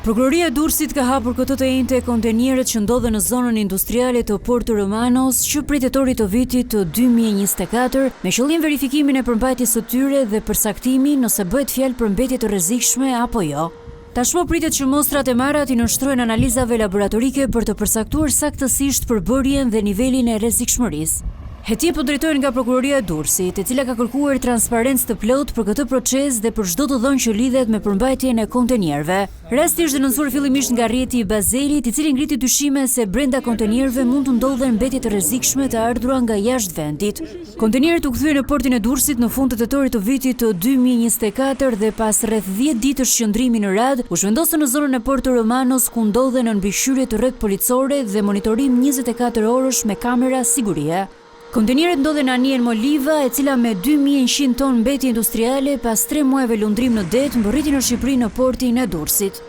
Prokuroria e Durrësit ka hapur këtë të njëjtë kontenierët që ndodhen në zonën industriale të Porto Romanos që prej tetorit të vitit të 2024 me qëllim verifikimin e përmbajtjes së tyre dhe përsaktimin nëse bëhet fjalë për mbetje të rrezikshme apo jo. Tashmë pritet që mostrat e marra t'i nënshtrohen analizave laboratorike për të përsaktuar saktësisht përbërjen dhe nivelin e rrezikshmërisë. Hetje po drejtohen nga Prokuroria e Durrësit, e cila ka kërkuar transparencë të plotë për këtë proces dhe për çdo të dhënë që lidhet me përmbajtjen e kontenierëve. Rasti është denoncuar fillimisht nga Rjeti i Bazelit, i cili ngriti dyshime se brenda kontenierëve mund të ndodhen mbetje të rrezikshme të ardhura nga jashtë vendit. Kontenierët u kthyen në portin e Durrësit në fund të tetorit të vitit të 2024 dhe pas rreth 10 ditësh qëndrimi në radhë, u zhvendosën në zonën e Porto Romanos ku ndodhen në mbikëqyrje të rreth policore dhe monitorim 24 orësh me kamera sigurie. Kontenierët ndodhen në anijen Moliva, e cila me 2100 ton mbetje industriale pas 3 muajve lundrim në det mbërriti në Shqipëri në portin e Durrësit.